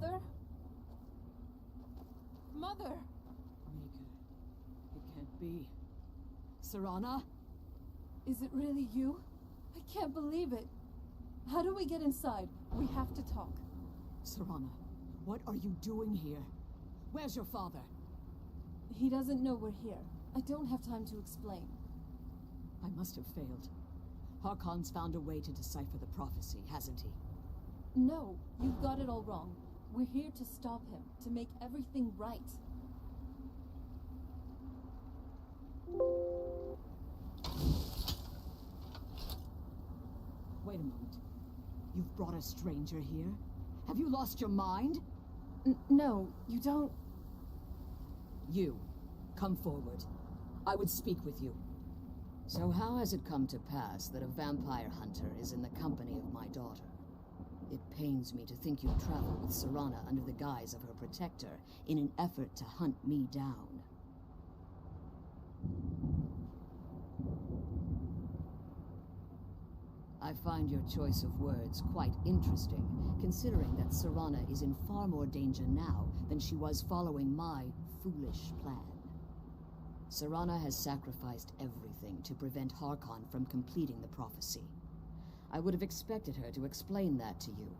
Mother? Mother! Mika, it can't be. Serana? Is it really you? I can't believe it. How do we get inside? We have to talk. Serana, what are you doing here? Where's your father? He doesn't know we're here. I don't have time to explain. I must have failed. Harkon's found a way to decipher the prophecy, hasn't he? No, you've got it all wrong. We're here to stop him, to make everything right. Wait a moment. You've brought a stranger here? Have you lost your mind? No, you don't... You, come forward. I would speak with you. So how has it come to pass that a vampire hunter is in the company of my daughter? It pains me to think you travel with Serana under the guise of her protector in an effort to hunt me down. I find your choice of words quite interesting, considering that Serana is in far more danger now than she was following my foolish plan. Serana has sacrificed everything to prevent Harkon from completing the prophecy. I would have expected her to explain that to you.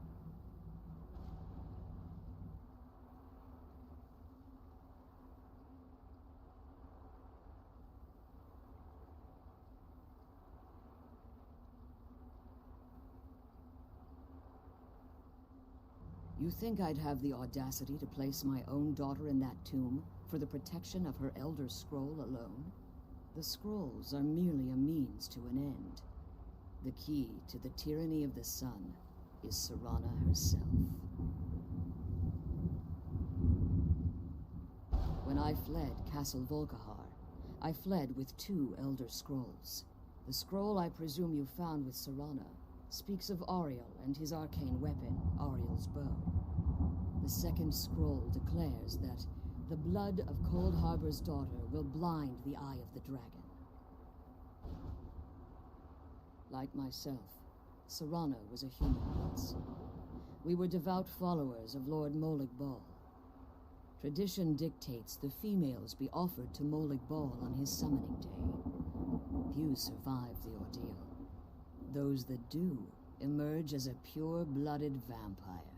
You think I'd have the audacity to place my own daughter in that tomb for the protection of her Elder Scroll alone? The scrolls are merely a means to an end. The key to the tyranny of the sun is Serana herself. When I fled Castle Volkihar, I fled with 2 Elder Scrolls. The scroll I presume you found with Serana speaks of Auriel and his arcane weapon, Auriel's bow. The second scroll declares that the blood of Cold Harbor's daughter will blind the eye of the dragon. Like myself, Serana was a human once. We were devout followers of Lord Molig Bal. Tradition dictates the females be offered to Molig Bal on his summoning day. Few survive the ordeal. Those that do emerge as a pure-blooded vampire.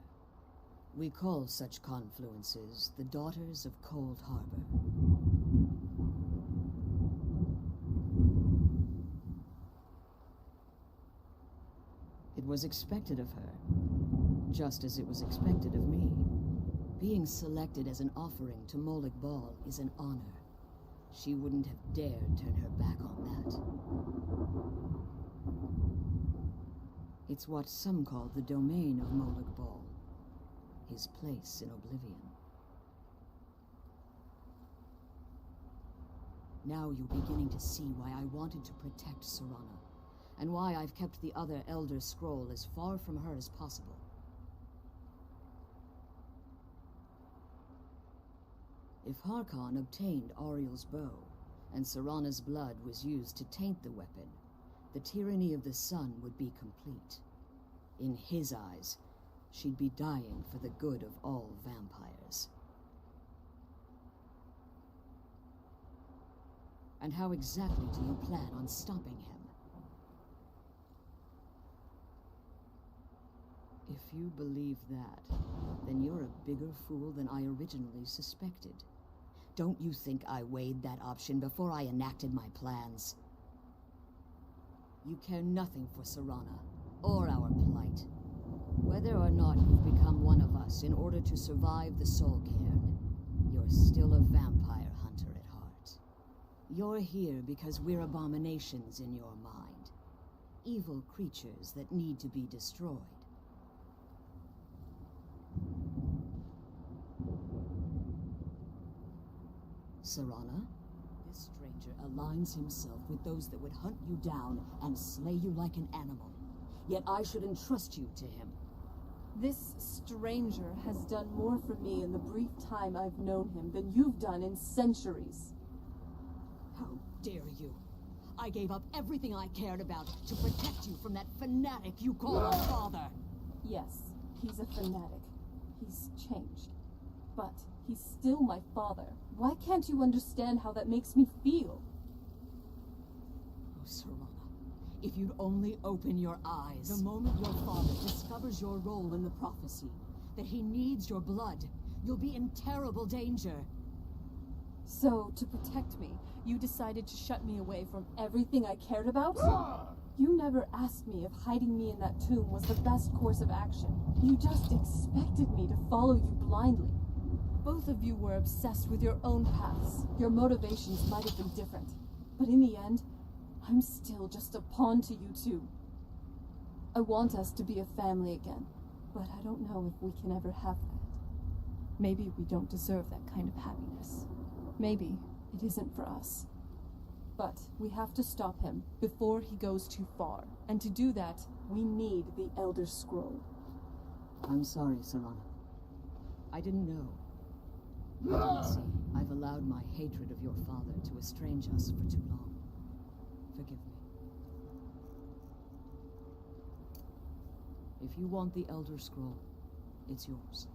We call such confluences the Daughters of Cold Harbor. It was expected of her, just as it was expected of me. Being selected as an offering to Molig Bal is an honor. She wouldn't have dared turn her back on that. It's what some call the domain of Molig Bal, his place in oblivion. Now you're beginning to see why I wanted to protect Serana, and why I've kept the other Elder Scroll as far from her as possible. If Harkon obtained Auriel's bow, and Serana's blood was used to taint the weapon, the tyranny of the sun would be complete. In his eyes, she'd be dying for the good of all vampires. And how exactly do you plan on stopping him? If you believe that, then you're a bigger fool than I originally suspected. Don't you think I weighed that option before I enacted my plans? You care nothing for Serana, or our plight. Whether or not you've become one of us in order to survive the Soul Cairn, you're still a vampire hunter at heart. You're here because we're abominations in your mind. Evil creatures that need to be destroyed. Serana, this stranger aligns himself with those that would hunt you down and slay you like an animal. Yet I should entrust you to him. This stranger has done more for me in the brief time I've known him than you've done in centuries. How dare you? I gave up everything I cared about to protect you from that fanatic you call a father. Yes, he's a fanatic. He's changed. But he's still my father. Why can't you understand how that makes me feel? Oh, Serana, if you'd only open your eyes. The moment your father discovers your role in the prophecy, that he needs your blood, you'll be in terrible danger. So, to protect me, you decided to shut me away from everything I cared about? You never asked me if hiding me in that tomb was the best course of action. You just expected me to follow you blindly. Both of you were obsessed with your own paths. Your motivations might have been different. But in the end, I'm still just a pawn to you two. I want us to be a family again, but I don't know if we can ever have that. Maybe we don't deserve that kind of happiness. Maybe it isn't for us. But we have to stop him before he goes too far. And to do that, we need the Elder Scroll. I'm sorry, Serana. I didn't know. You see, I've allowed my hatred of your father to estrange us for too long. Forgive me. If you want the Elder Scroll, it's yours.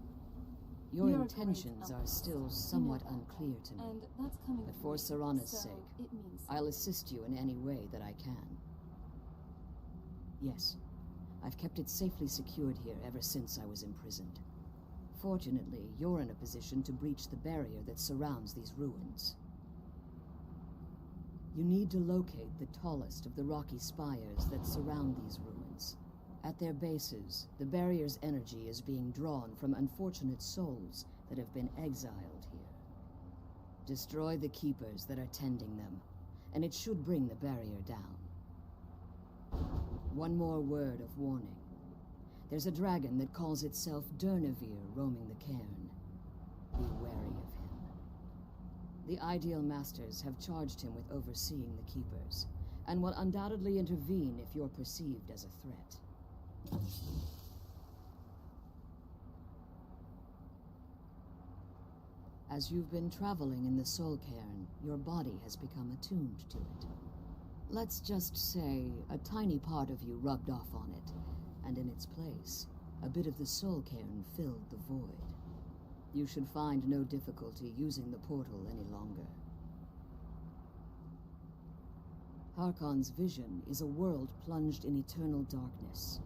Your intentions are still somewhat unclear to me, And that's coming but from for me, Serana's so sake, it means I'll assist you in any way that I can. Yes, I've kept it safely secured here ever since I was imprisoned. Fortunately, you're in a position to breach the barrier that surrounds these ruins. You need to locate the tallest of the rocky spires that surround these ruins. At their bases, the barrier's energy is being drawn from unfortunate souls that have been exiled here. Destroy the keepers that are tending them, and it should bring the barrier down. One more word of warning. There's a dragon that calls itself Durnevere roaming the Cairn. Be wary of him. The Ideal Masters have charged him with overseeing the keepers, and will undoubtedly intervene if you're perceived as a threat. As you've been traveling in the Soul Cairn, your body has become attuned to it. Let's just say a tiny part of you rubbed off on it, and in its place, a bit of the Soul Cairn filled the void. You should find no difficulty using the portal any longer. Harkon's vision is a world plunged in eternal darkness,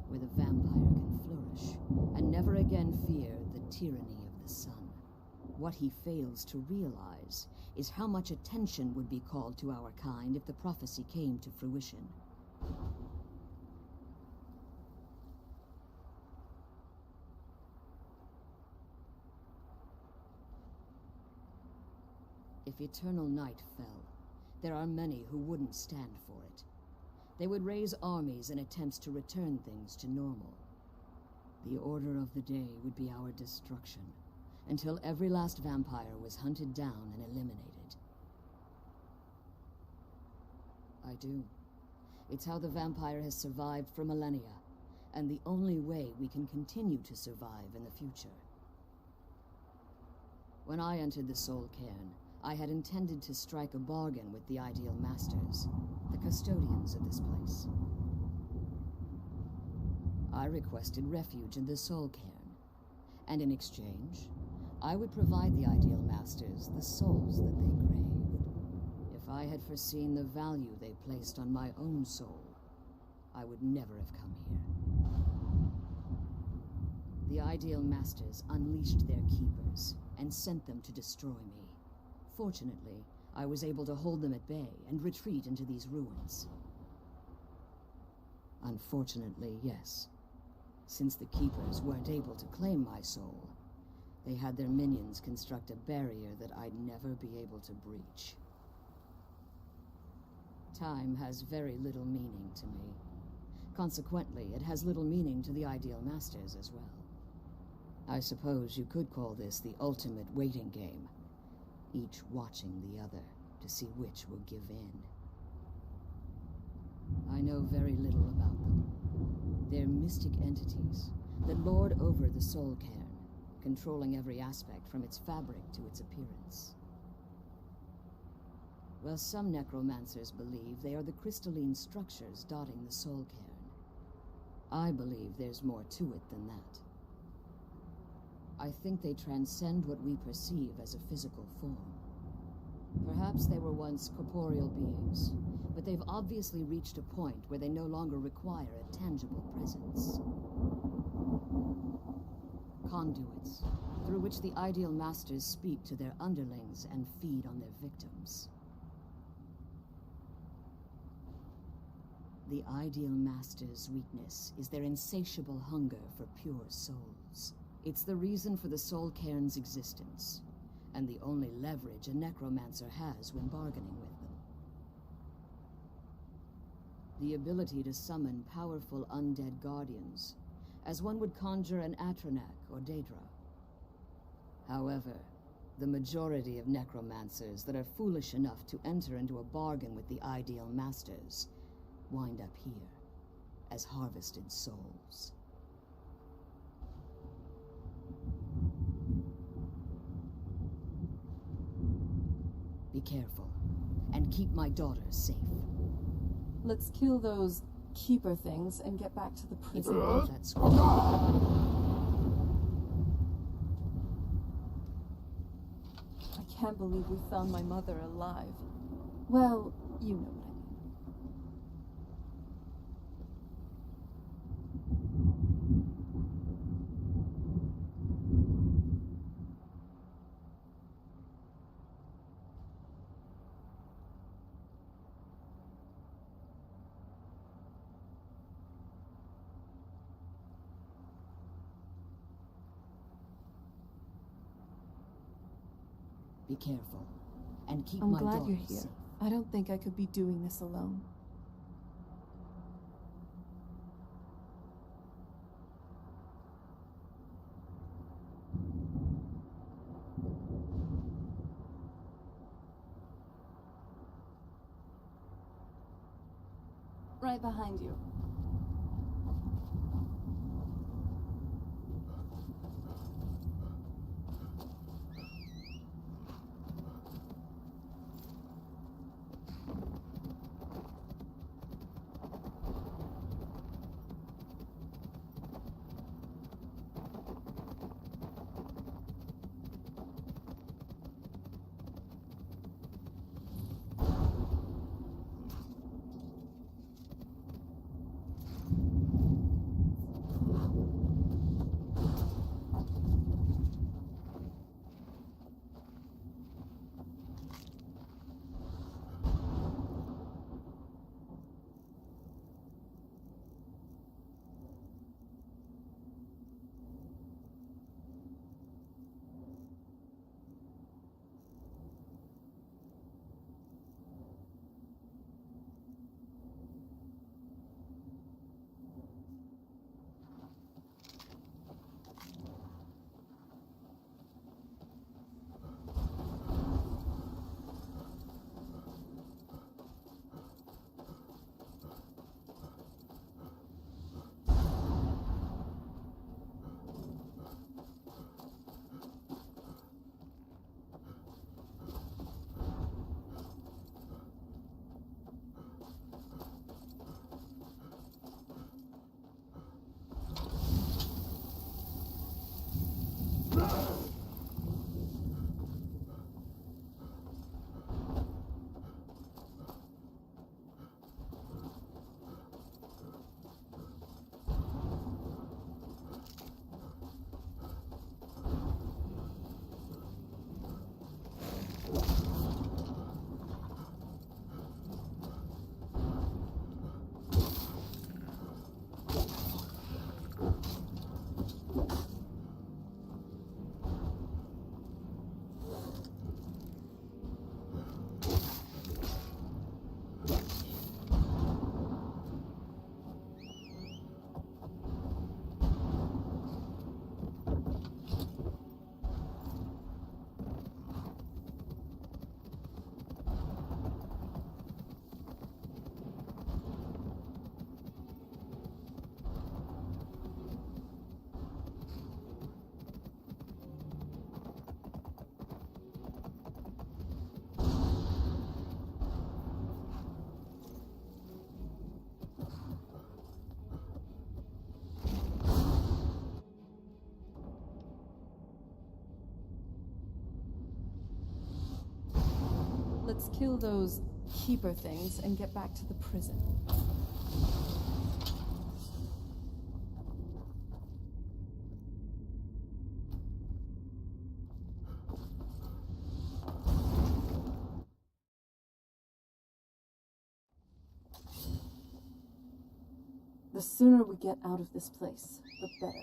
where the vampire can flourish, and never again fear the tyranny of the sun. What he fails to realize is how much attention would be called to our kind if the prophecy came to fruition. If eternal night fell, there are many who wouldn't stand for it. They would raise armies in attempts to return things to normal. The order of the day would be our destruction, until every last vampire was hunted down and eliminated. I do. It's how the vampire has survived for millennia, and the only way we can continue to survive in the future. When I entered the Soul Cairn, I had intended to strike a bargain with the Ideal Masters, the custodians of this place. I requested refuge in the Soul Cairn, and in exchange, I would provide the Ideal Masters the souls that they craved. If I had foreseen the value they placed on my own soul, I would never have come here. The Ideal Masters unleashed their keepers and sent them to destroy me. Fortunately, I was able to hold them at bay and retreat into these ruins. Unfortunately, yes. Since the Keepers weren't able to claim my soul, they had their minions construct a barrier that I'd never be able to breach. Time has very little meaning to me. Consequently, it has little meaning to the Ideal Masters as well. I suppose you could call this the ultimate waiting game, each watching the other to see which will give in. I know very little about them. They're mystic entities that lord over the Soul Cairn, controlling every aspect from its fabric to its appearance. While some necromancers believe they are the crystalline structures dotting the Soul Cairn, I believe there's more to it than that. I think they transcend what we perceive as a physical form. Perhaps they were once corporeal beings, but they've obviously reached a point where they no longer require a tangible presence. Conduits, through which the Ideal Masters speak to their underlings and feed on their victims. The Ideal Masters' weakness is their insatiable hunger for pure souls. It's the reason for the Soul Cairn's existence, and the only leverage a necromancer has when bargaining with them. The ability to summon powerful undead guardians, as one would conjure an Atronak or Daedra. However, the majority of necromancers that are foolish enough to enter into a bargain with the Ideal Masters wind up here, as harvested souls. Be careful, and keep my daughter safe. Let's kill those keeper things and get back to the prison. That's I can't believe we found my mother alive. Well, you know what I mean. Be careful, and keep I'm my glad daughter you're here. safe. I don't think I could be doing this alone. Right behind you. Let's kill those keeper things and get back to the prison. The sooner we get out of this place, the better.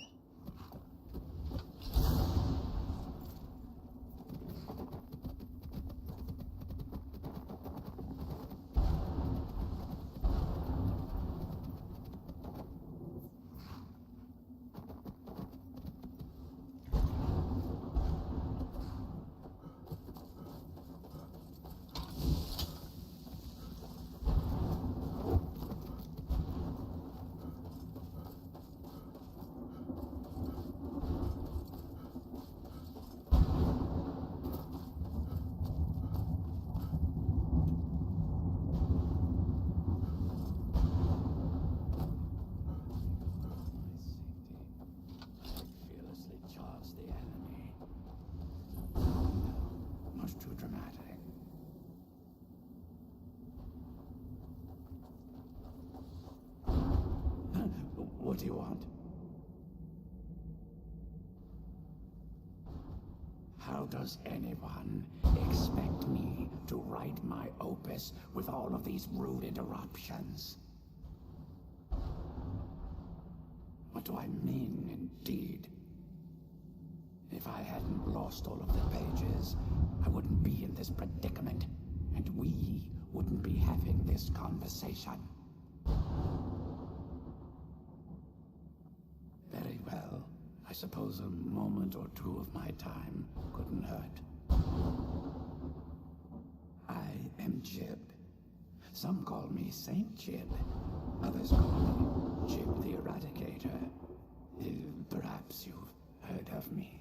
What do you want? How does anyone expect me to write my opus with all of these rude interruptions? What do I mean, indeed? If I hadn't lost all of the pages, I wouldn't be in this predicament, and we wouldn't be having this conversation. Very well. I suppose a moment or two of my time couldn't hurt. I am Jib. Some call me Saint Jib. Others call me Jib the Eradicator. Perhaps you've heard of me.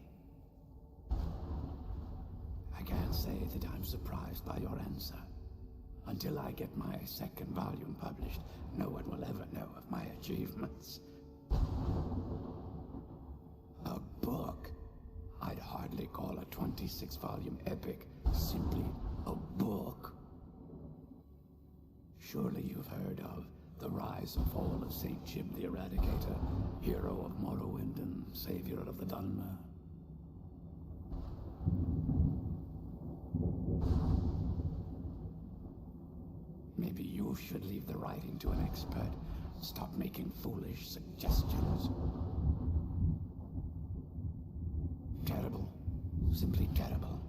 I can't say that I'm surprised by your answer. Until I get my second volume published, no one will ever know of my achievements. A book? I'd hardly call a 26-volume epic simply a book. Surely you've heard of the rise and fall of Saint Jib the Eradicator, hero of Morrowind and savior of the Dhalma. Maybe you should leave the writing to an expert. Stop making foolish suggestions. Terrible. Simply terrible.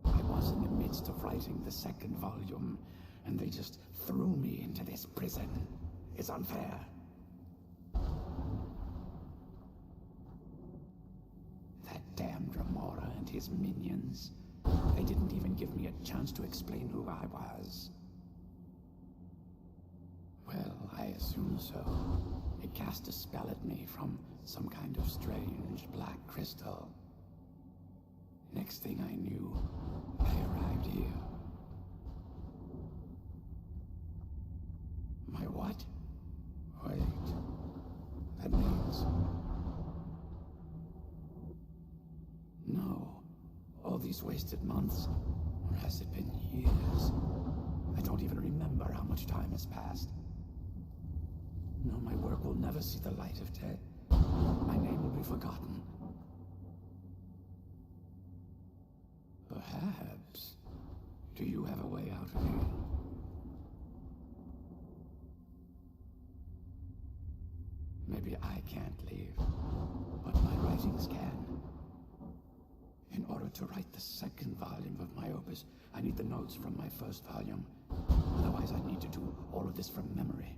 I was in the midst of writing the second volume, and they just threw me into this prison. It's unfair. That damned Remora and his minions. They didn't even give me a chance to explain who I was. Well, I assume so. It cast a spell at me from some kind of strange black crystal. Next thing I knew, I arrived here. My what? Wait. That means... No. All these wasted months, or has it been years? I don't even remember how much time has passed. No, my work will never see the light of day. My name will be forgotten. Perhaps. Do you have a way out of here? Maybe I can't leave, but my writings can. In order to write the second volume of my opus, I need the notes from my first volume. Otherwise, I need to do all of this from memory.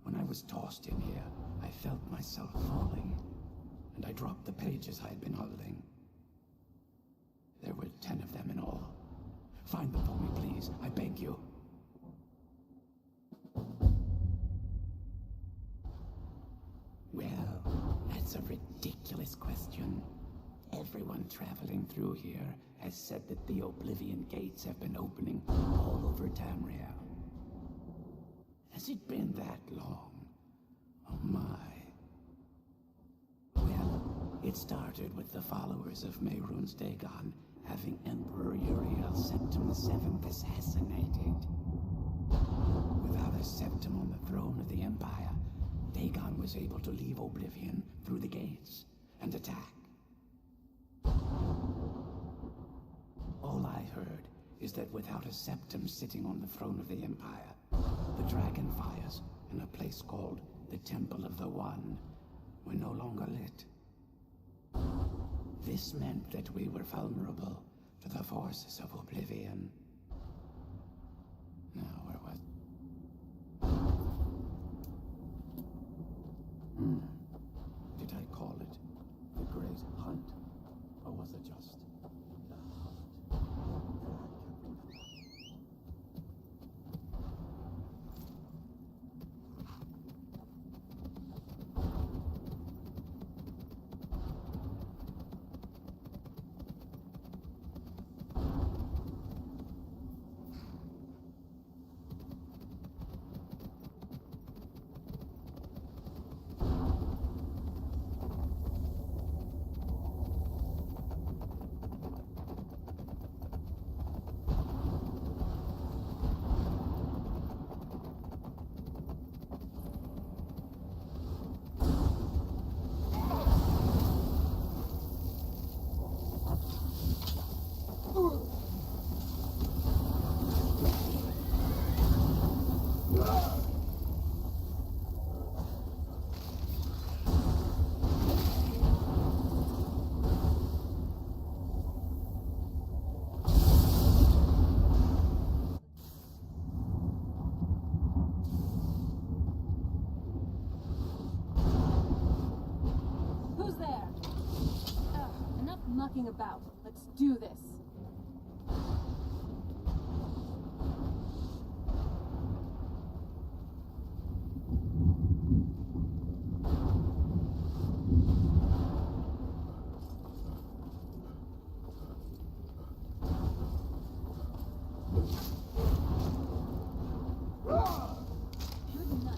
When I was tossed in here, I felt myself falling, and I dropped the pages I had been holding. There were 10 of them in all. Find them for me, please. I beg you. Well, that's a ridiculous question. Everyone traveling through here has said that the Oblivion Gates have been opening all over Tamriel. Has it been that long? Oh my. Well, it started with the followers of Mehrunes Dagon having Emperor Uriel Septim VII assassinated. Without a septim on the throne of the Empire, Dagon was able to leave Oblivion through the gates and attack. All I heard is that without a septim sitting on the throne of the Empire, the dragon fires in a place called the Temple of the One were no longer lit. This meant that we were vulnerable to the forces of Oblivion. Now, where was... Did I call it the Great Hunt? Or was it just the hunt? Mucking about. Let's do this. Good night.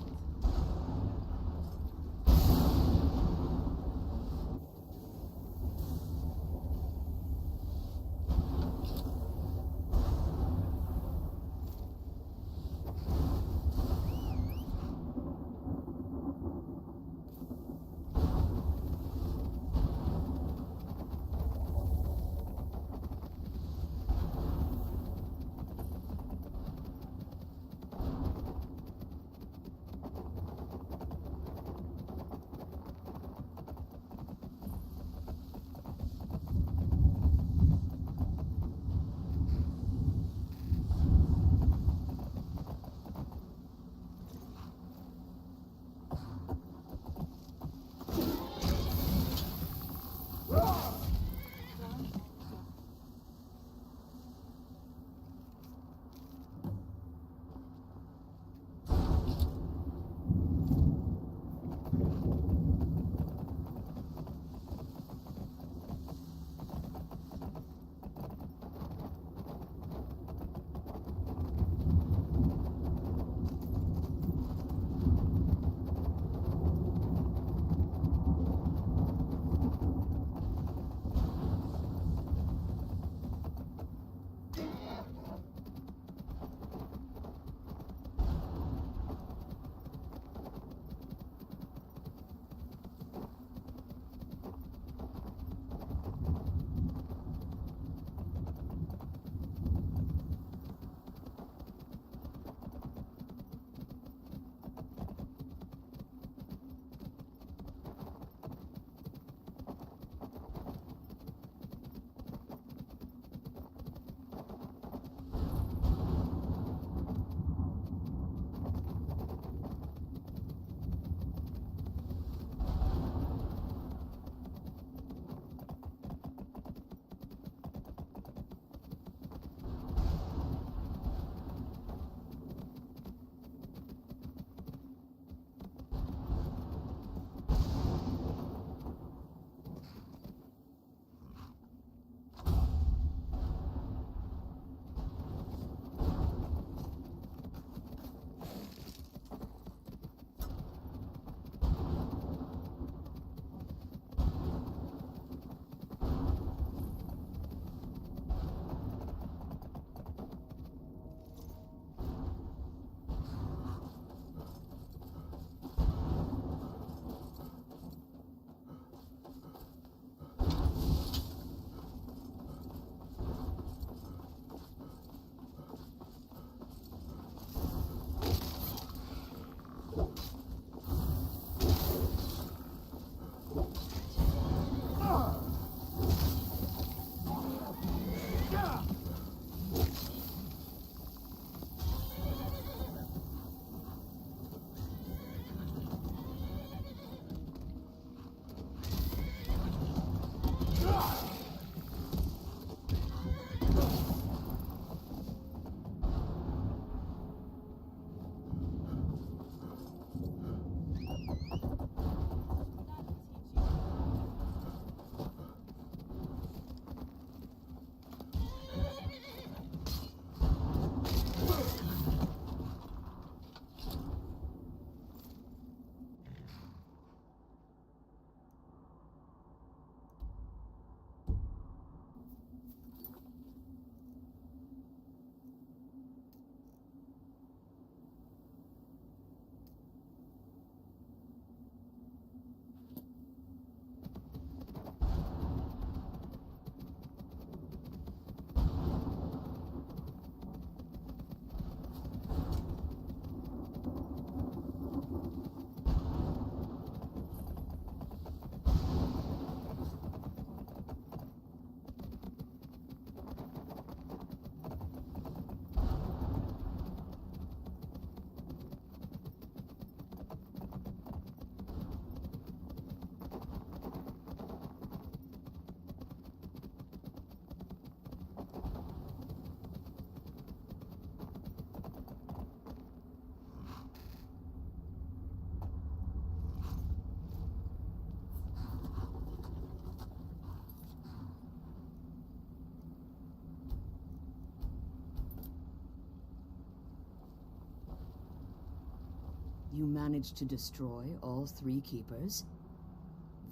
You managed to destroy all 3 keepers?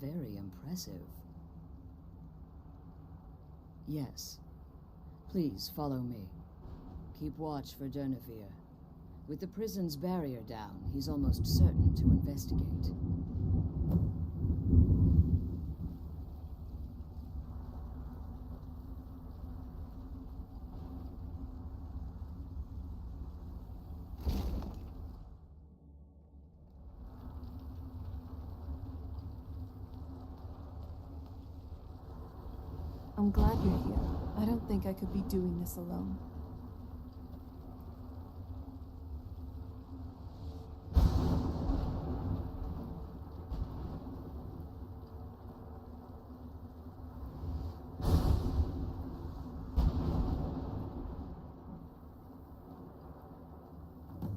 Very impressive. Yes. Please follow me. Keep watch for Durnevere. With the prison's barrier down, he's almost certain to investigate. I'm glad you're here. I don't think I could be doing this alone.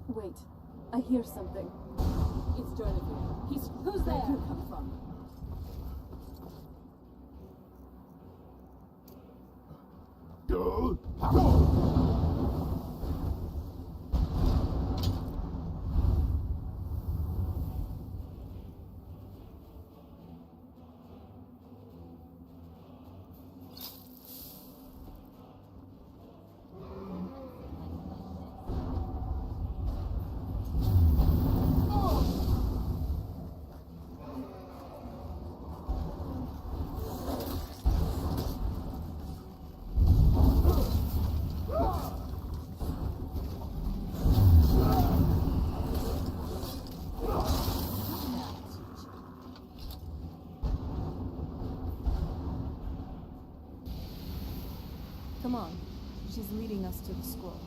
Wait, I hear something. It's Durnevere. Who's there? Where did you come from? Come on. She's leading us to the scroll.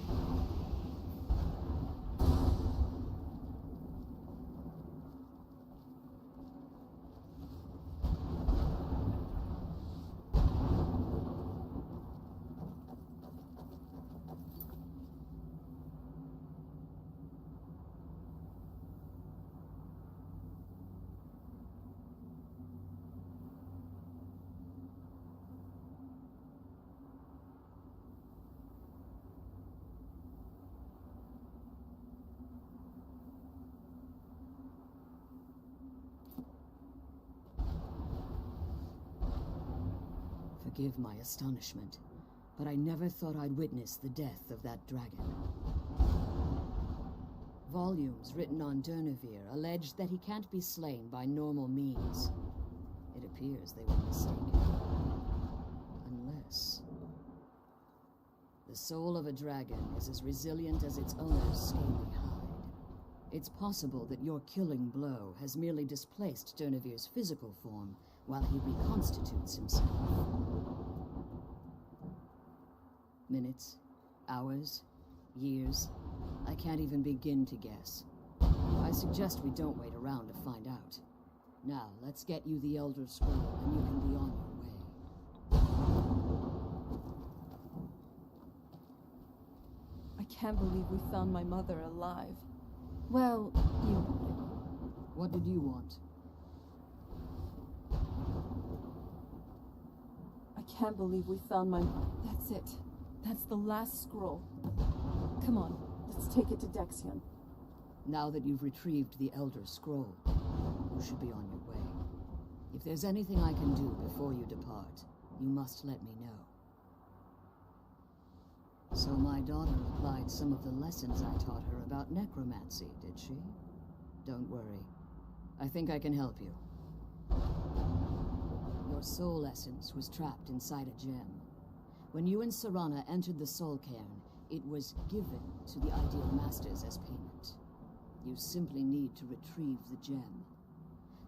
Forgive my astonishment, but I never thought I'd witness the death of that dragon. Volumes written on Durnevere allege that he can't be slain by normal means. It appears they were mistaken. Unless... the soul of a dragon is as resilient as its owner's scaly hide. It's possible that your killing blow has merely displaced Durnevere's physical form while he reconstitutes himself. Minutes, hours, years, I can't even begin to guess. I suggest we don't wait around to find out. Now, let's get you the Elder Scroll, and you can be on your way. I can't believe we found my mother alive. Well, you... What did you want? I can't believe we found my... That's it. That's the last scroll. Come on, let's take it to Dexion. Now that you've retrieved the Elder Scroll, you should be on your way. If there's anything I can do before you depart, you must let me know. So my daughter applied some of the lessons I taught her about necromancy, did she? Don't worry. I think I can help you. Your soul essence was trapped inside a gem. When you and Serana entered the Soul Cairn, it was given to the Ideal Masters as payment. You simply need to retrieve the gem.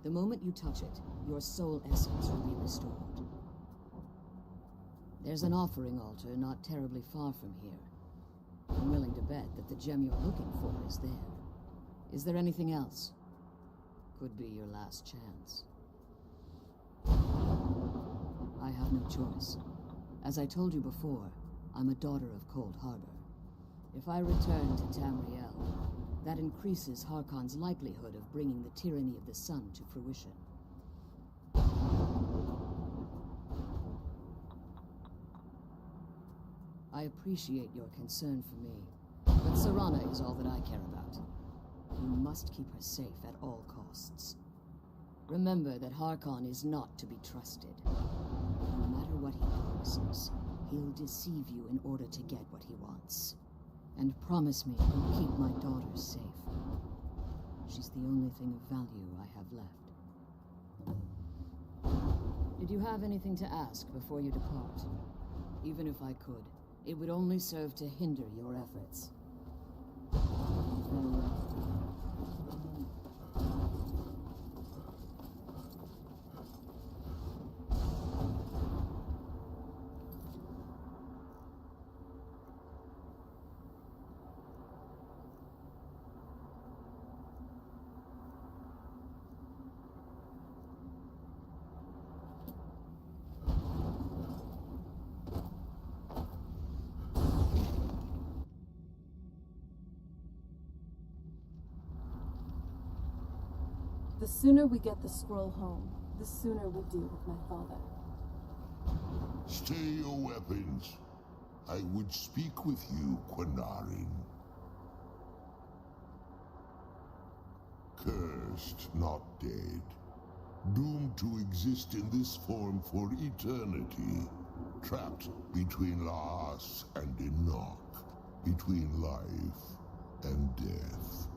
The moment you touch it, your soul essence will be restored. There's an offering altar not terribly far from here. I'm willing to bet that the gem you're looking for is there. Is there anything else? Could be your last chance. I have no choice. As I told you before, I'm a daughter of Cold Harbor. If I return to Tamriel, that increases Harkon's likelihood of bringing the tyranny of the sun to fruition. I appreciate your concern for me, but Serana is all that I care about. You must keep her safe at all costs. Remember that Harkon is not to be trusted. No matter what he promises, he'll deceive you in order to get what he wants. And promise me you'll keep my daughter safe. She's the only thing of value I have left. Did you have anything to ask before you depart? Even if I could, it would only serve to hinder your efforts. Very well. The sooner we get the scroll home, the sooner we deal with my father. Stay your weapons. I would speak with you, Quinarin. Cursed, not dead. Doomed to exist in this form for eternity. Trapped between Laas and Enoch. Between life and death.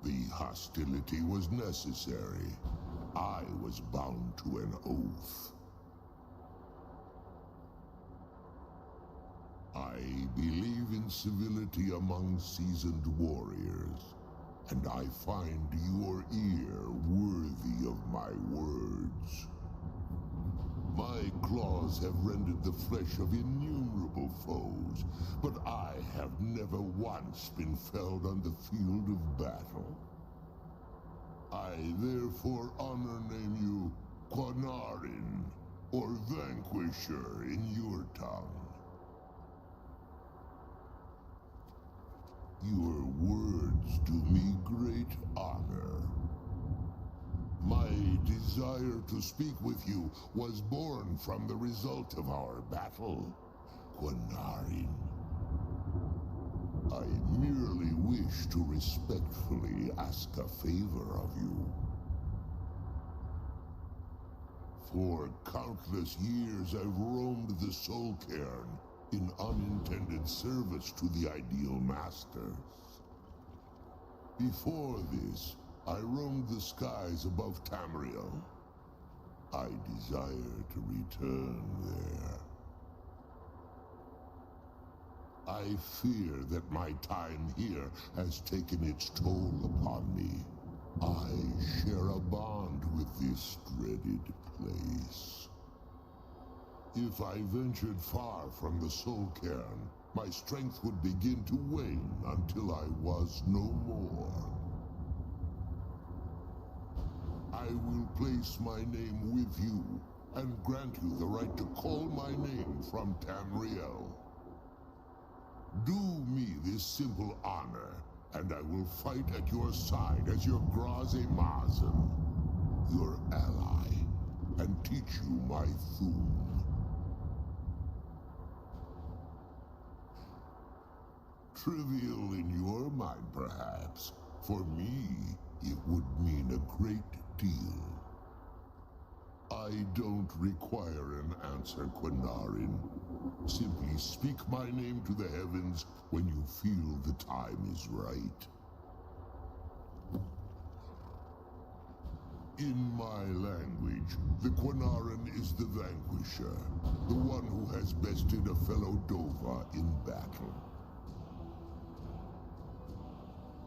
The hostility was necessary. I was bound to an oath. I believe in civility among seasoned warriors, and I find your ear worthy of my words. My claws have rended the flesh of innumerable foes, but I have never once been felled on the field of battle. I therefore name you Quinarin, or Vanquisher in your tongue. Your words do me great honor. My desire to speak with you was born from the result of our battle, Quinarin. I merely wish to respectfully ask a favor of you. For countless years I've roamed the Soul Cairn in unintended service to the Ideal Masters. Before this, I roamed the skies above Tamriel. I desire to return there. I fear that my time here has taken its toll upon me. I share a bond with this dreaded place. If I ventured far from the Soul Cairn, my strength would begin to wane until I was no more. I will place my name with you, and grant you the right to call my name from Tamriel. Do me this simple honor, and I will fight at your side as your Graze Mazen, your ally, and teach you my Thum. Trivial in your mind, perhaps. For me, it would mean a great deal. I don't require an answer, Quinarin. Simply speak my name to the heavens when you feel the time is right. In my language, the Quinarin is the vanquisher, the one who has bested a fellow Dova in battle.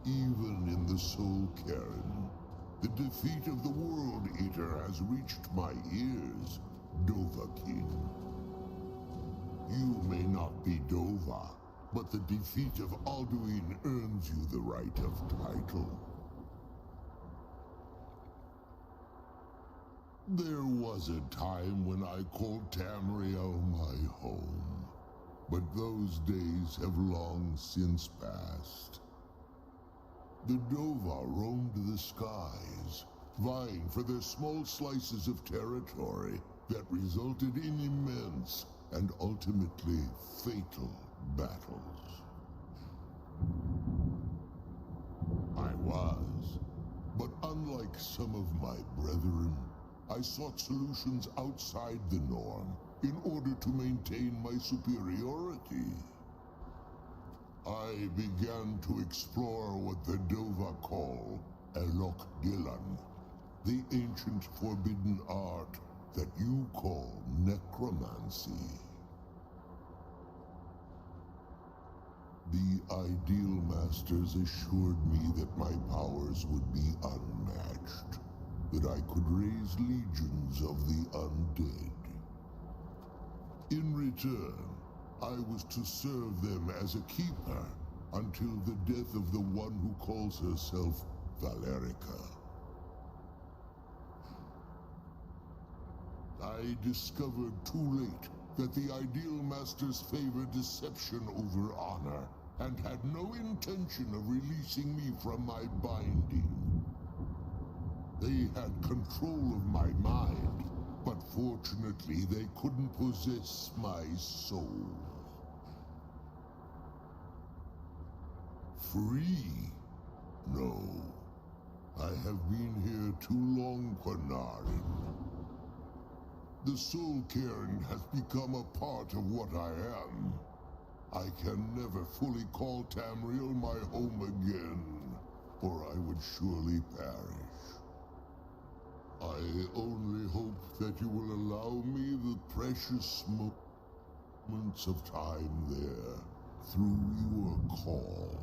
Even in the Soul Cairn, the defeat of the World Eater has reached my ears, Dovahkiin. You may not be Dova, but the defeat of Alduin earns you the right of title. There was a time when I called Tamriel my home, but those days have long since passed. The Dova roamed the skies, vying for their small slices of territory that resulted in immense and ultimately fatal battles. I was, but unlike some of my brethren, I sought solutions outside the norm in order to maintain my superiority. I began to explore what the Dova call Elok Dylan, the ancient forbidden art that you call necromancy. The Ideal Masters assured me that my powers would be unmatched, that I could raise legions of the undead. In return, I was to serve them as a keeper until the death of the one who calls herself Valerica. I discovered too late that the Ideal Masters favor deception over honor, and had no intention of releasing me from my binding. They had control of my mind, but fortunately they couldn't possess my soul. Free? No. I have been here too long, Panarin. The Soul Cairn has become a part of what I am. I can never fully call Tamriel my home again, or I would surely perish. I only hope that you will allow me the precious moments of time there, through your call.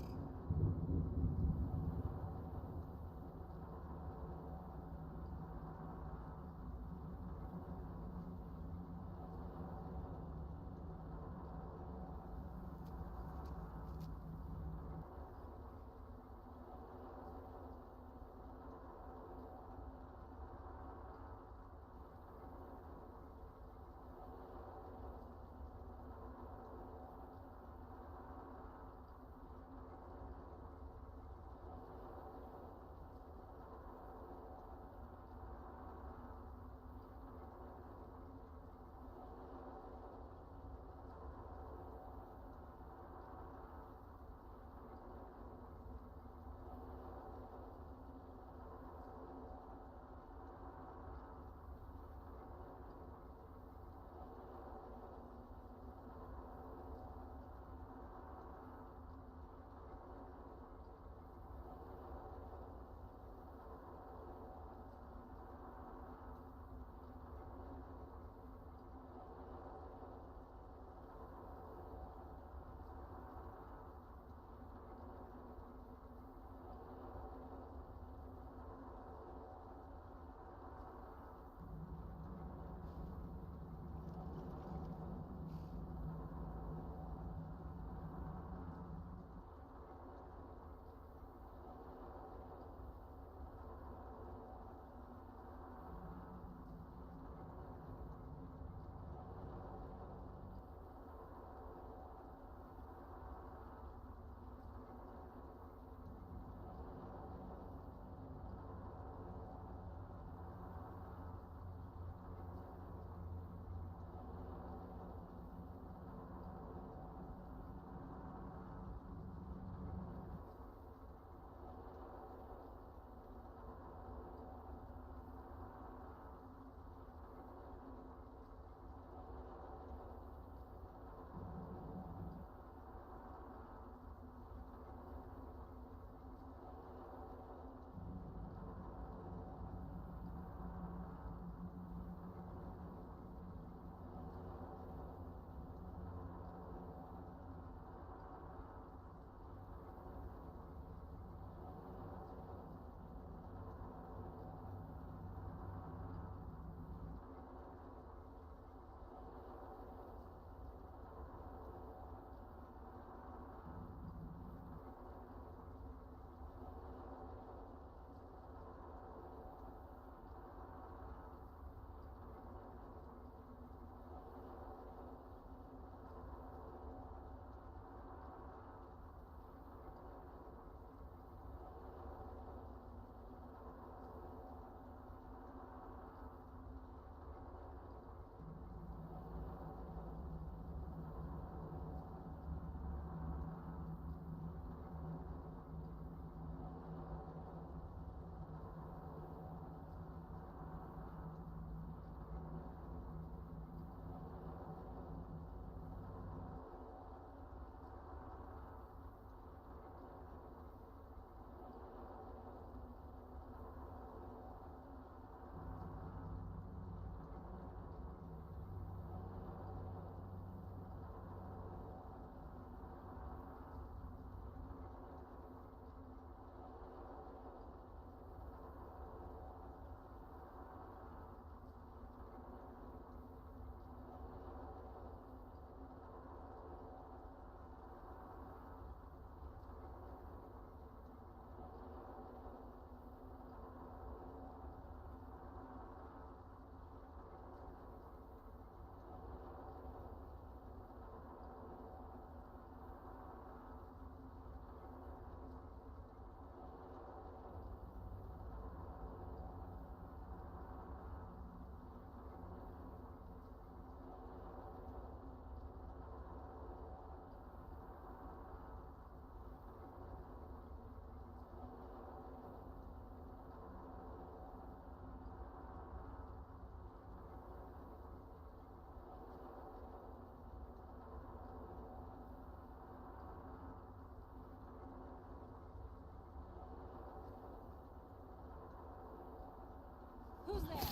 Who's there?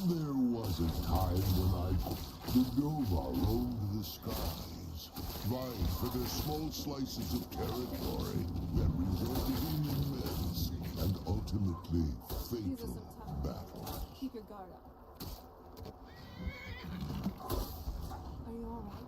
There was a time when the Nova roamed the skies, vying for their small slices of territory that resulted in immense and ultimately These are fatal some tough. battles. Keep your guard up. Are you all right?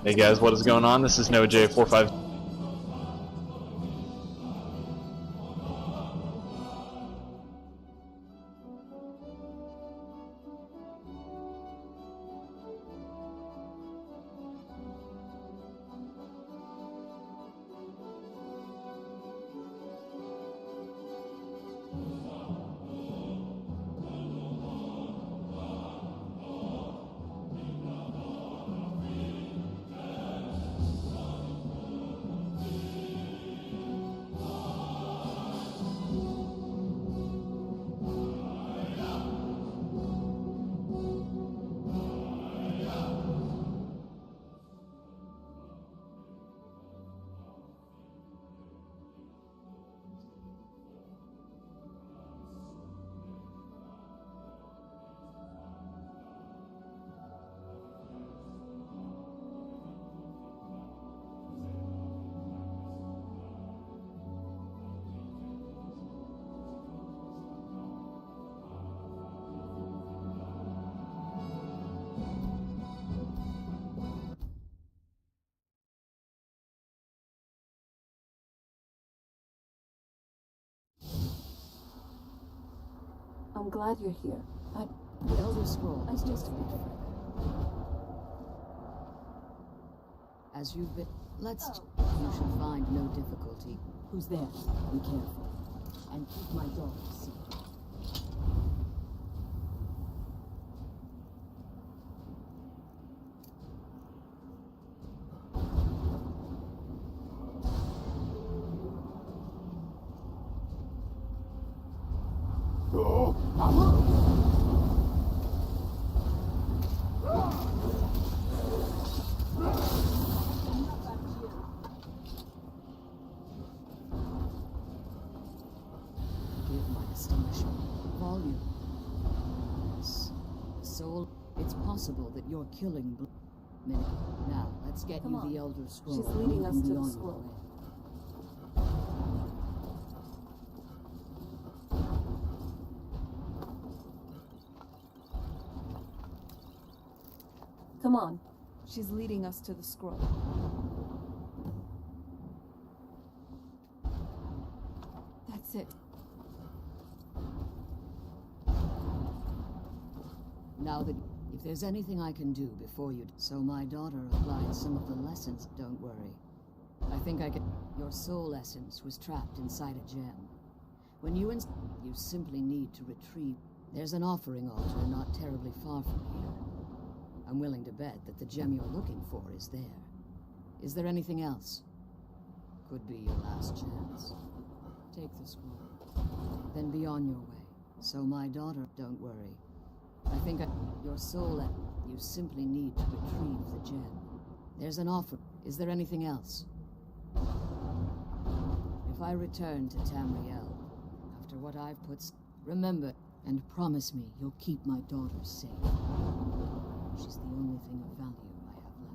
Hey guys, what is going on? This is NoJ45. I'm glad you're here. The Elder Scroll is just a bit further. As you've been... You should find no difficulty. Who's there? Be careful. And keep my dog secret. Forgive my astonishment. Volume. Yes. Soul, it's possible that you're killing... minute. Now, let's get Come you on. the Elder Scroll. She's leading You us can to be the on your scroll. way. Come on. She's leading us to the scroll. That's it. Now that if there's anything I can do before you, so my daughter applied some of the lessons. Don't worry. I think I can. Your soul essence was trapped inside a gem. When you you simply need to retrieve. There's an offering altar not terribly far from here. I'm willing to bet that the gem you're looking for is there. Is there anything else? Could be your last chance. Take the scroll. Then be on your way. So my daughter, don't worry. I think your soul, you simply need to retrieve the gem. There's an offer. Is there anything else? If I return to Tamriel, after what I've remember and promise me you'll keep my daughter safe. She's the only thing of value I have left.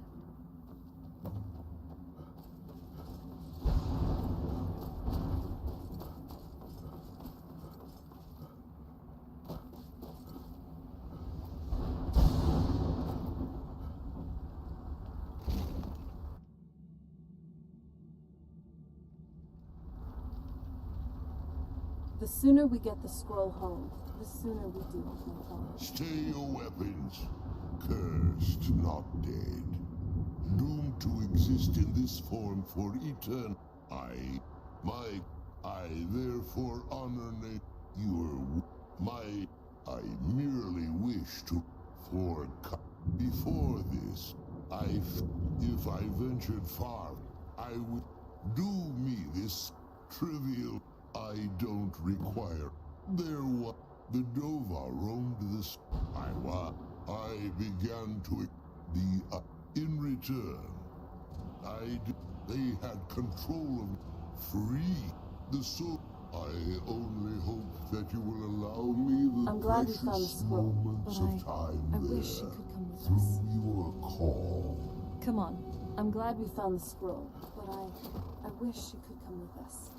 The sooner we get the scroll home, the sooner we do, my father. Stay your weapons. Cursed, not dead. Doomed to exist in this form for eternity. I therefore honor I merely wish to before this. If I ventured far, I would do me this trivial. I don't require. The Dova roamed this. I began to in return. They had control of free the soul. I only hope that you will allow me the I'm glad we precious found the scroll, moments but of time I there wish you could come with through us. your call. Come on. I'm glad we found the scroll, but I wish you could come with us.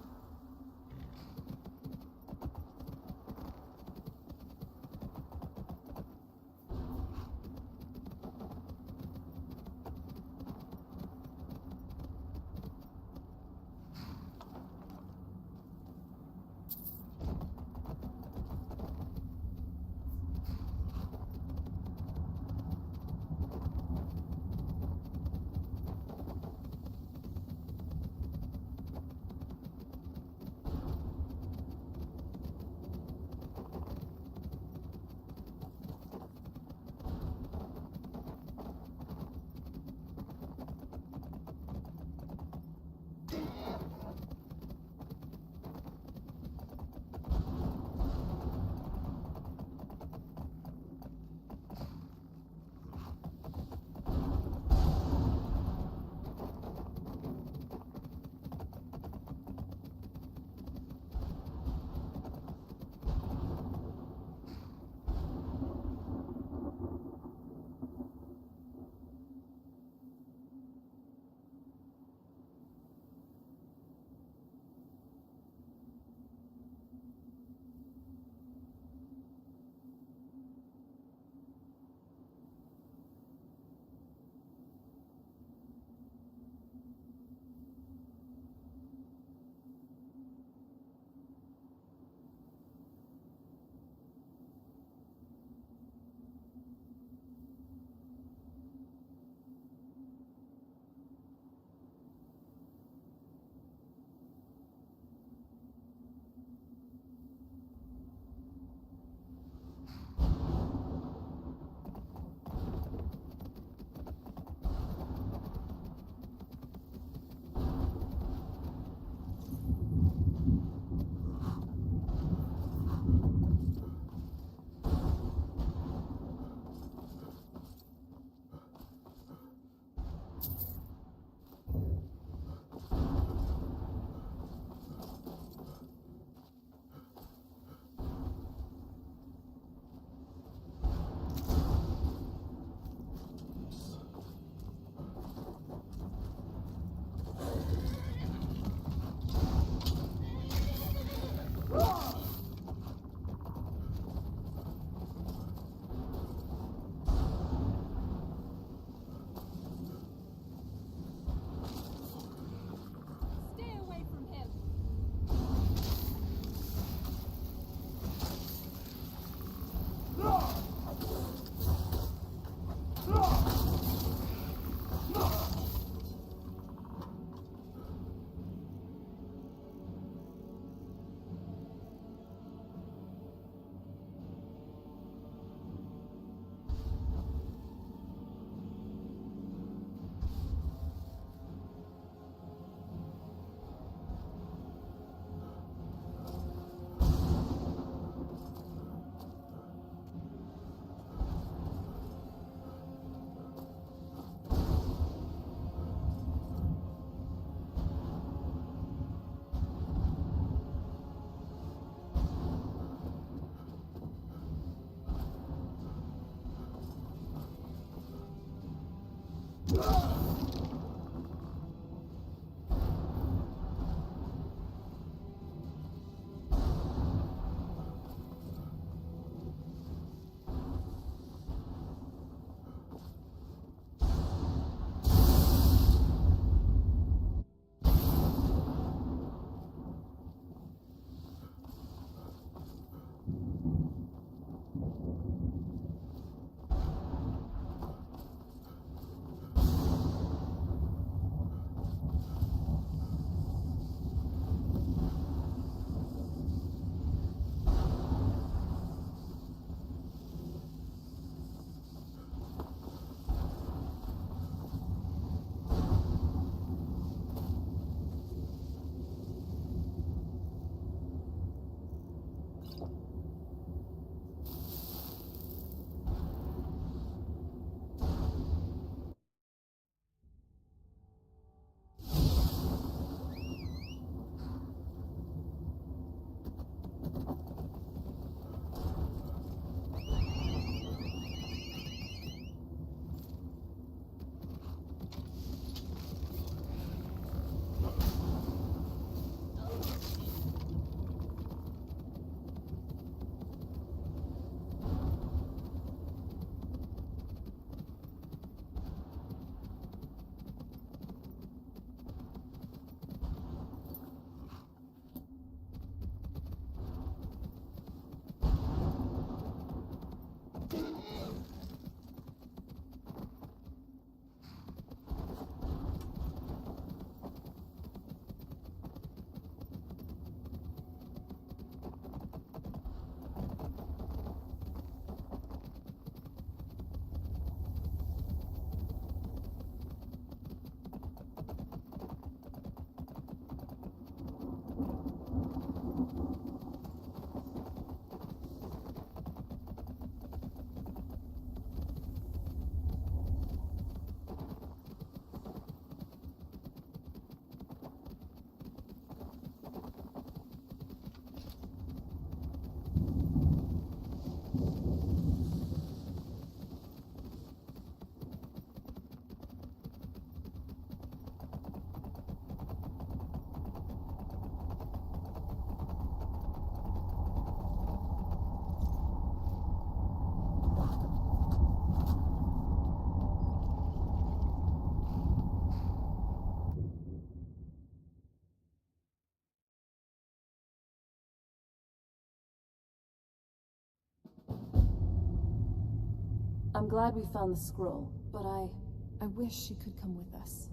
I'm glad we found the scroll, but I wish she could come with us.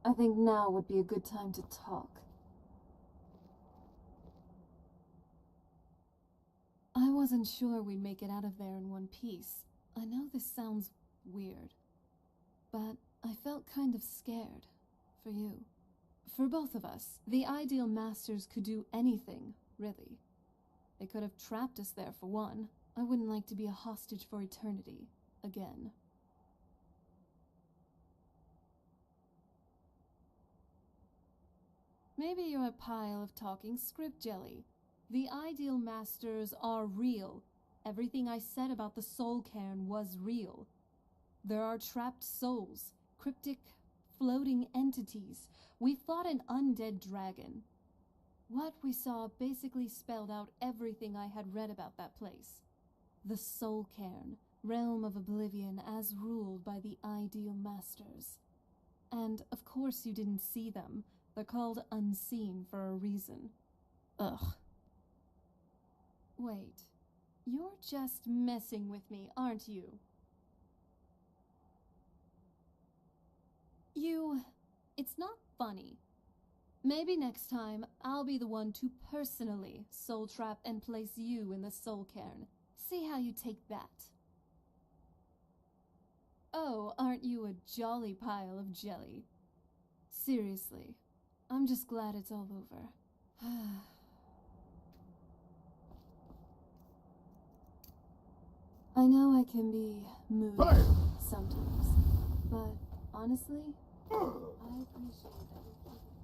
I think now would be a good time to talk. I wasn't sure we'd make it out of there in one piece. I know this sounds weird, but I felt kind of scared for you. For both of us, the Ideal Masters could do anything, really. They could have trapped us there for one. I wouldn't like to be a hostage for eternity, again. Maybe you're a pile of talking script jelly. The Ideal Masters are real. Everything I said about the soul cairn was real. There are trapped souls, cryptic, floating entities. We fought an undead dragon. What we saw basically spelled out everything I had read about that place. The soul cairn, realm of oblivion as ruled by the Ideal Masters. And of course you didn't see them. They're called unseen for a reason. Ugh. Wait, you're just messing with me, aren't you? It's not funny. Maybe next time I'll be the one to personally soul trap and place you in the soul cairn. See how you take that. Oh, aren't you a jolly pile of jelly? Seriously, I'm just glad it's all over. I know I can be moody sometimes, but honestly, I appreciate that you're keeping.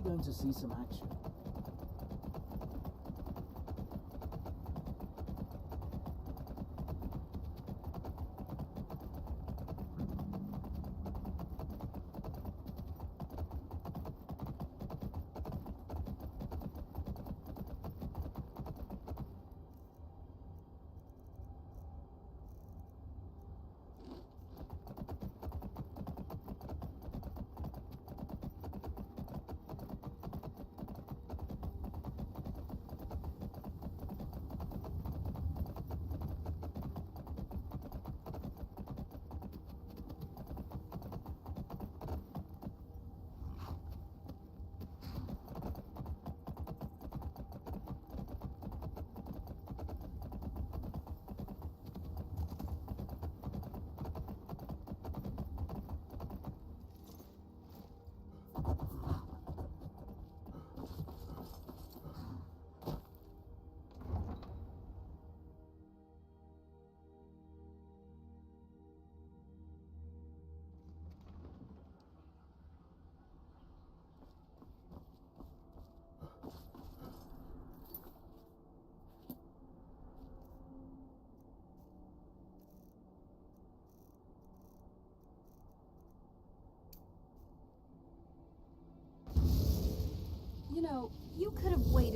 going to see some action.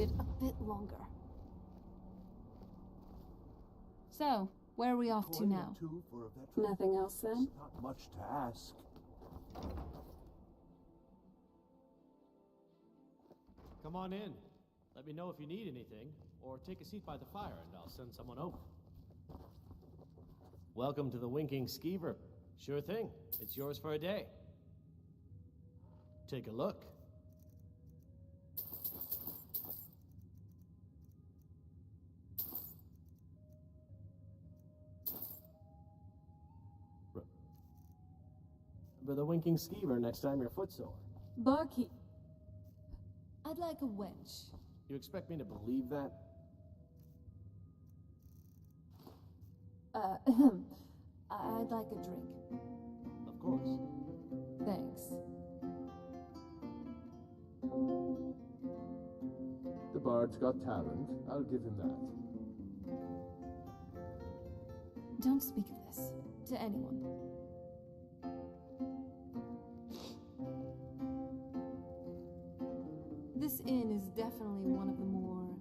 waited a bit longer. So, where are we off to now? Nothing else then? Not much to ask. Come on in. Let me know if you need anything, or take a seat by the fire and I'll send someone over. Welcome to the Winking Skeever. Sure thing. It's yours for a day. Take a look. Remember the Winking Skeever next time you're footsore. Barkeep. I'd like a wench. You expect me to believe that? I'd like a drink. Of course. Thanks. The bard's got talent. I'll give him that. Don't speak of this to anyone. This inn is definitely one of the more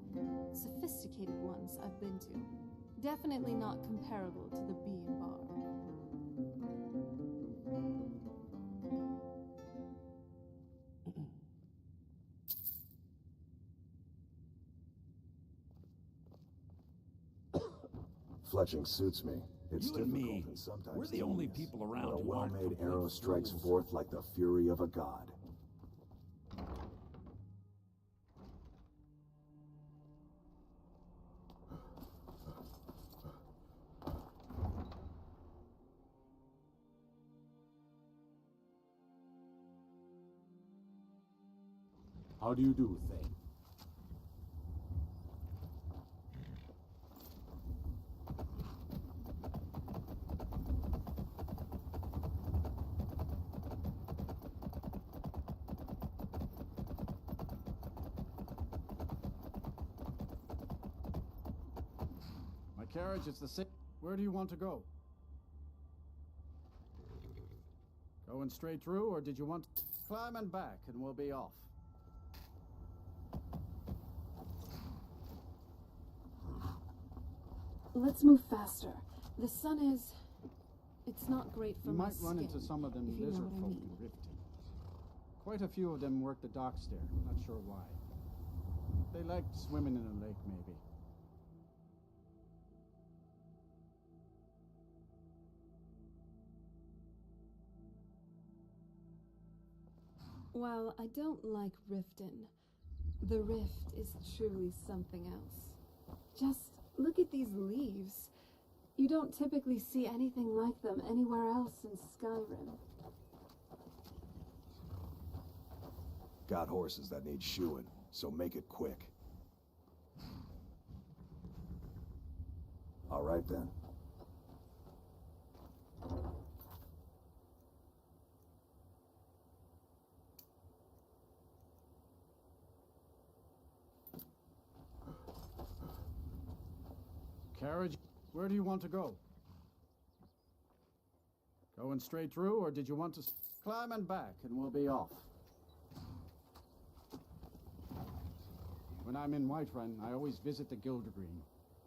sophisticated ones I've been to. Definitely not comparable to the B&Bar. Fletching suits me. It's You and difficult me, and sometimes we're the only tedious, people around but a who aren't well-made complete arrow strikes fools. forth like the fury of a god. How do you do, Thane? My carriage is the same. Where do you want to go? Going straight through, or did you want to climb and back, and we'll be off? Let's move faster. The sun is... It's not great for You my might run skin, into some of them if you know lizard what I folk mean. in Riften. Quite a few of them work the docks there. Not sure why. They like swimming in a lake, maybe. While I don't like Riften, the Rift is truly something else. Just look at these leaves. You don't typically see anything like them anywhere else in Skyrim. Got horses that need shoeing, so make it quick. All right then. Carriage, where do you want to go? Going straight through, or did you want to climb and back, and we'll be off? When I'm in Whiterun, I always visit the Gildergreen.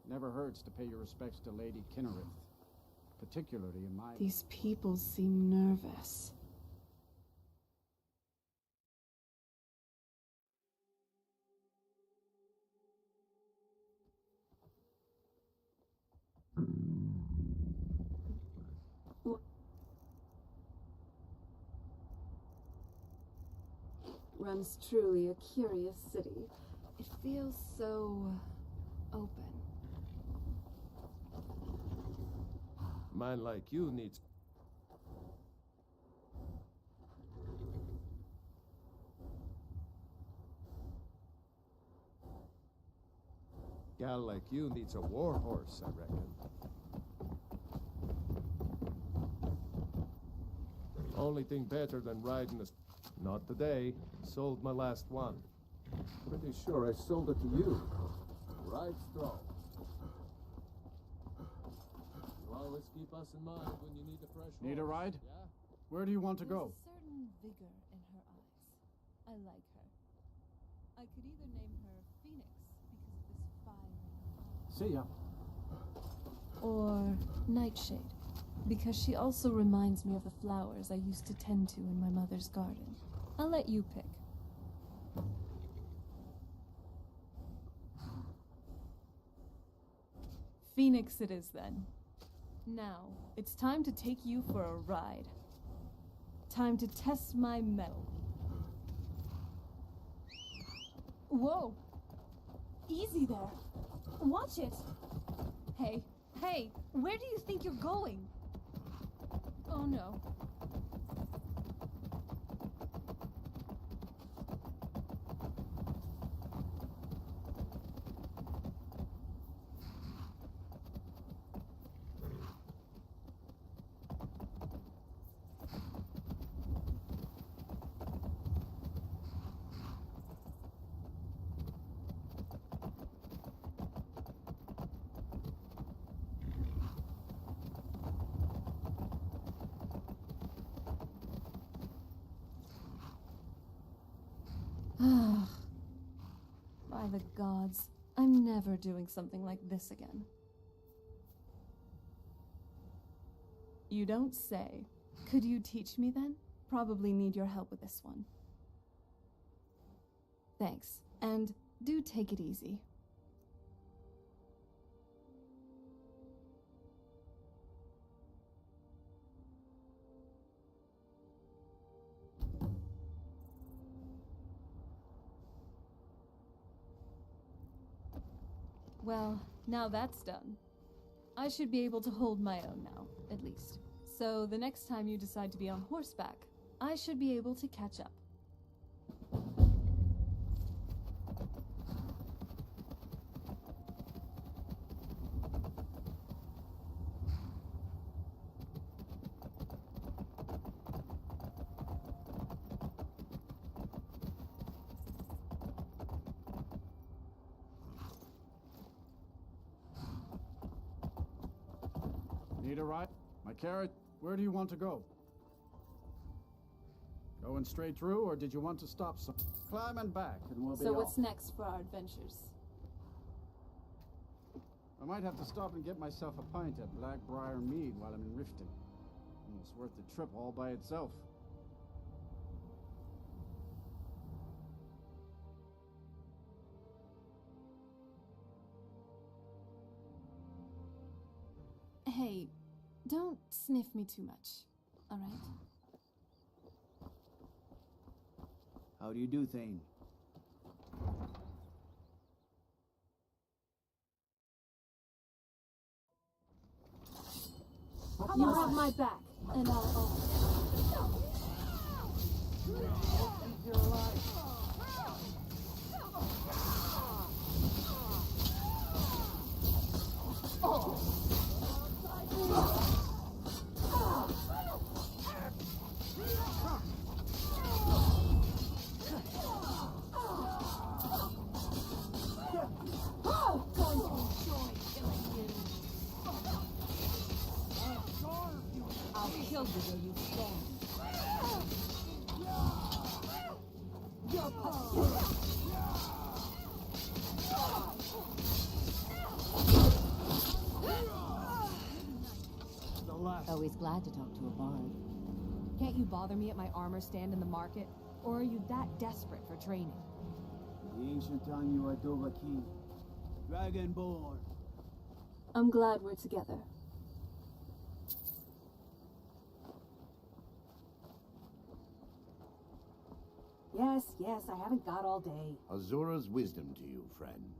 Never hurts to pay your respects to Lady Kinnerith, particularly in my... These people seem nervous. Run's truly a curious city. It feels so open. Man like you needs... Gal like you needs a war horse, I reckon. Only thing better than riding a... Not today. Sold my last one. Pretty sure I sold it to you. Right strong. You always keep us in mind when you need a fresh horse. Need a ride? Yeah? Where do you want to go? There's a certain vigor in her eyes. I like her. I could either name her Phoenix See ya. Or Nightshade, because she also reminds me of the flowers I used to tend to in my mother's garden. I'll let you pick. Phoenix it is then. Now, it's time to take you for a ride. Time to test my mettle. Whoa! Easy there. Watch it. Hey, where do you think you're going? Oh no. By the gods, I'm never doing something like this again. You don't say. Could you teach me then? Probably need your help with this one. Thanks, and do take it easy. Well, now that's done. I should be able to hold my own now, at least. So the next time you decide to be on horseback, I should be able to catch up. Need a ride? My carrot, where do you want to go? Going straight through, or did you want to stop some? Climb and back, and we'll be So off. what's next for our adventures? I might have to stop and get myself a pint at Blackbriar Mead while I'm in Riften. It's worth the trip all by itself. Hey, don't sniff me too much, all right? How do you do, Thane? You have my back, and I'll... You're alive. I'll kill you where you stand. Always glad to talk to a bard. Can't you bother me at my armor stand in the market? Or are you that desperate for training? The ancient time you are Dovahkiin, Dragonborn. I'm glad we're together. Yes, I haven't got all day. Azura's wisdom to you, friend.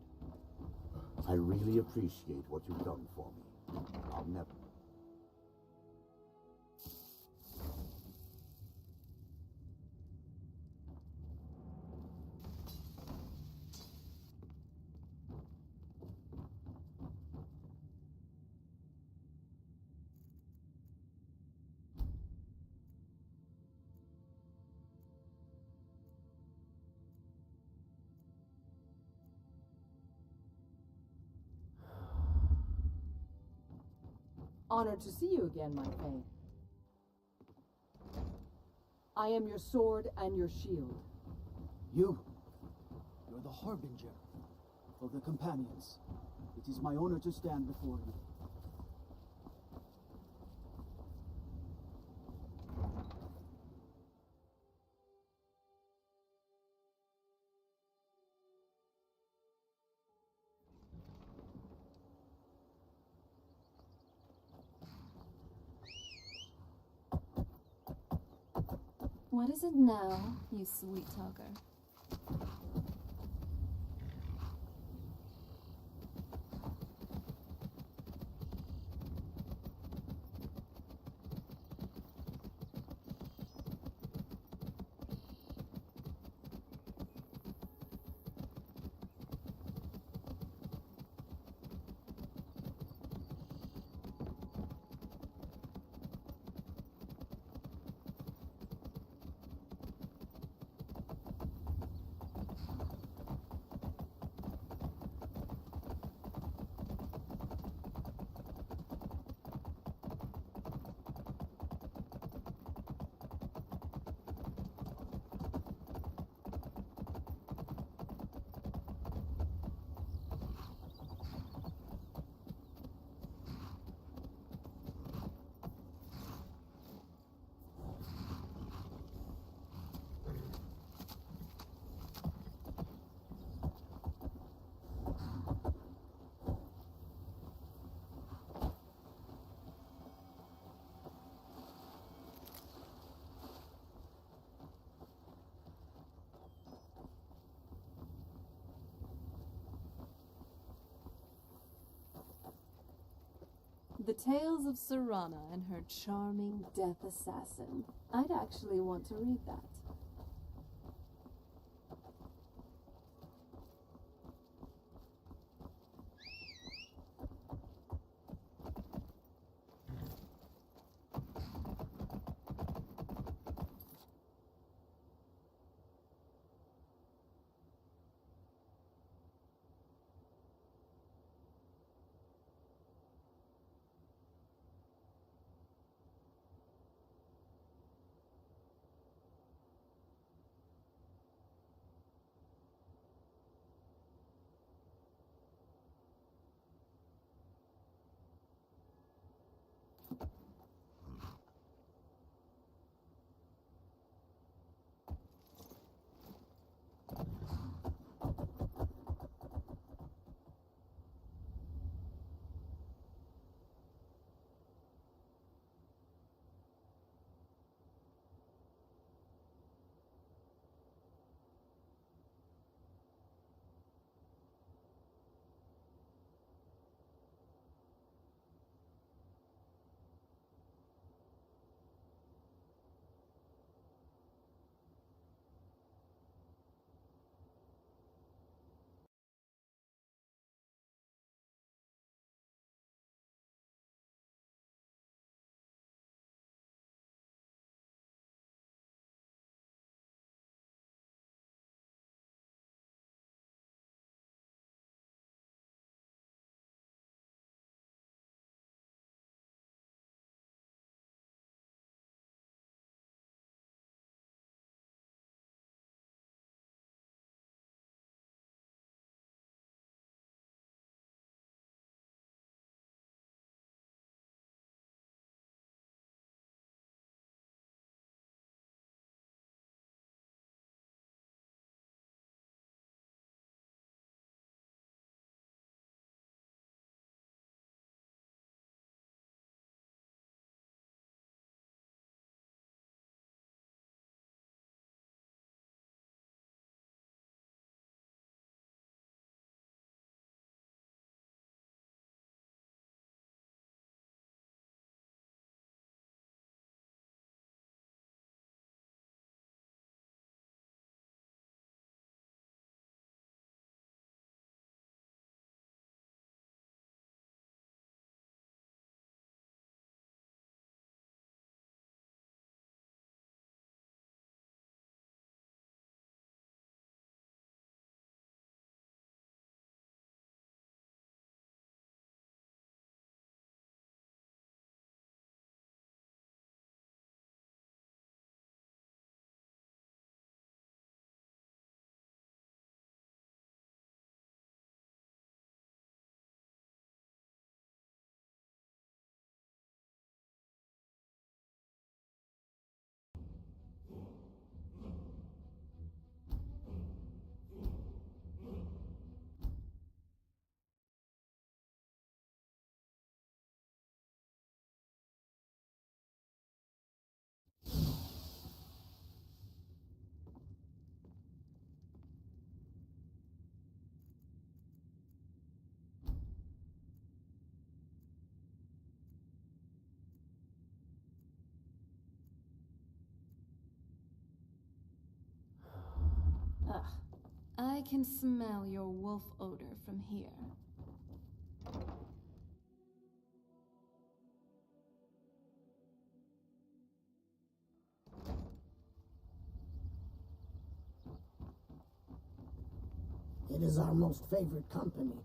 I really appreciate what you've done for me. I'll never... Honored to see you again, my Thane. I am your sword and your shield. You're the harbinger of the companions. It is my honor to stand before you. What is it now, you sweet talker? The Tales of Serana and Her Charming Death Assassin. I'd actually want to read that. I can smell your wolf odor from here. It is our most favorite company.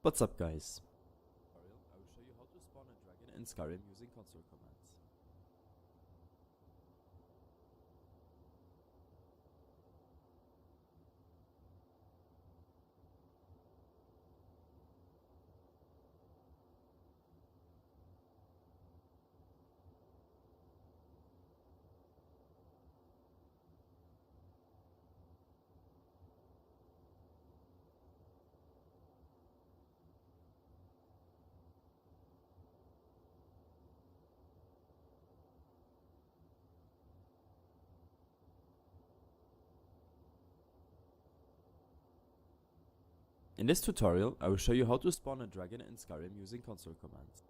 What's up, guys? I will show you how to spawn a dragon in Skyrim using console commands. In this tutorial, I will show you how to spawn a dragon in Skyrim using console commands.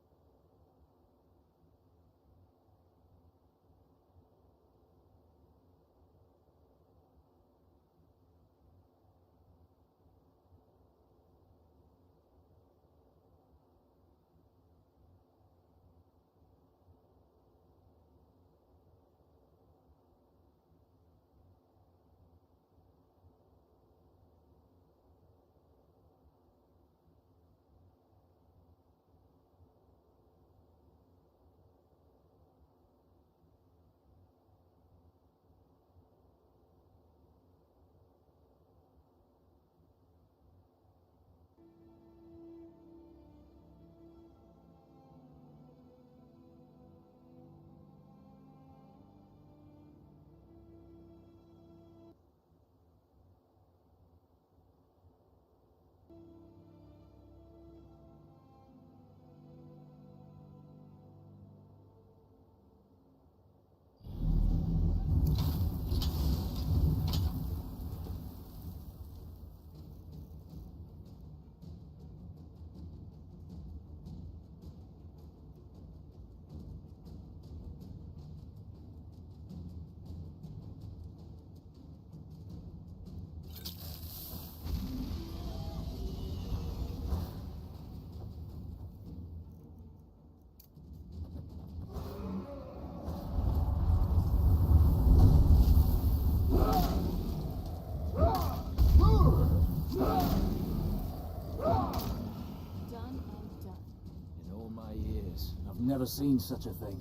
Never seen such a thing.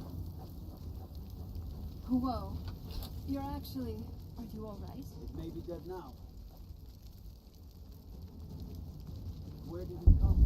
Whoa. You're actually... Are you alright? It may be dead now. Where did it come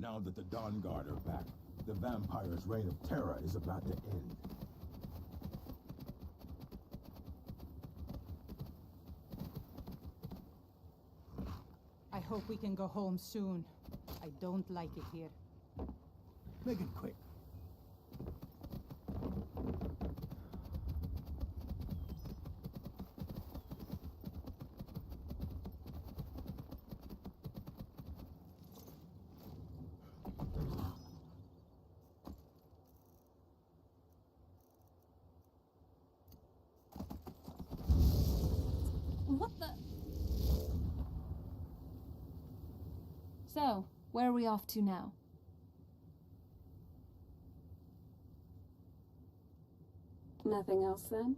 Now that the Dawn Guard are back, the vampire's reign of terror is about to end. I hope we can go home soon. I don't like it here. Make it quick. What the? So, where are we off to now? Nothing else then?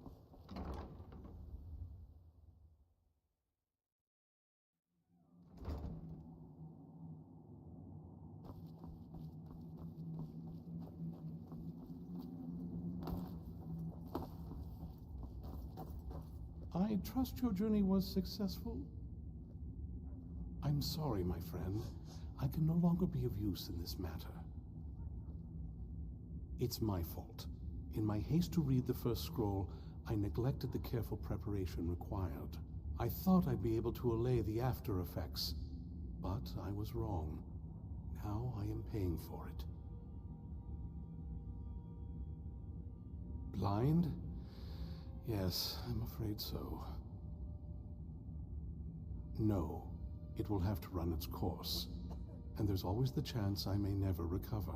I trust your journey was successful? I'm sorry, my friend. I can no longer be of use in this matter. It's my fault. In my haste to read the first scroll, I neglected the careful preparation required. I thought I'd be able to allay the after effects, but I was wrong. Now I am paying for it. Blind? Yes, I'm afraid so. No, it will have to run its course, and there's always the chance I may never recover.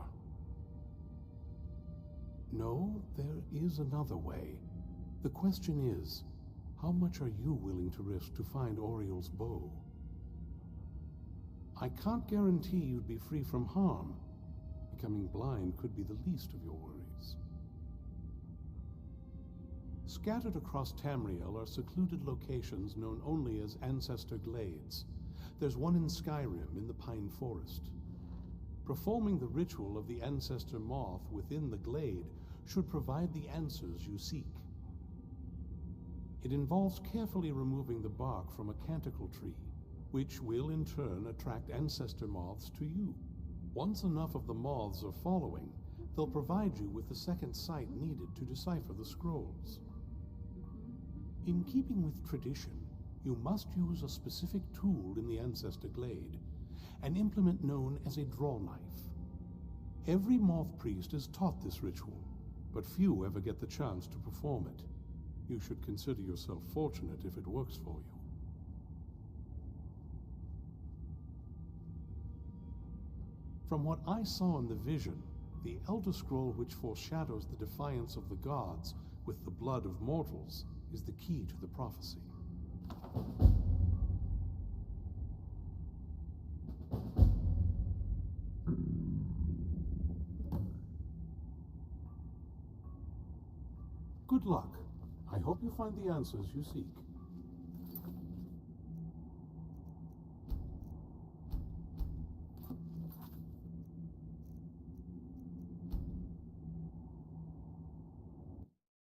No, there is another way. The question is, how much are you willing to risk to find Oriel's bow? I can't guarantee you'd be free from harm. Becoming blind could be the least of your worries. Scattered across Tamriel are secluded locations known only as Ancestor Glades. There's one in Skyrim in the Pine Forest. Performing the ritual of the Ancestor Moth within the glade should provide the answers you seek. It involves carefully removing the bark from a canticle tree, which will in turn attract Ancestor Moths to you. Once enough of the moths are following, they'll provide you with the second sight needed to decipher the scrolls. In keeping with tradition, you must use a specific tool in the Ancestor Glade, an implement known as a draw knife. Every moth priest is taught this ritual, but few ever get the chance to perform it. You should consider yourself fortunate if it works for you. From what I saw in the vision, the Elder Scroll which foreshadows the defiance of the gods with the blood of mortals is the key to the prophecy. Good luck. I hope you find the answers you seek.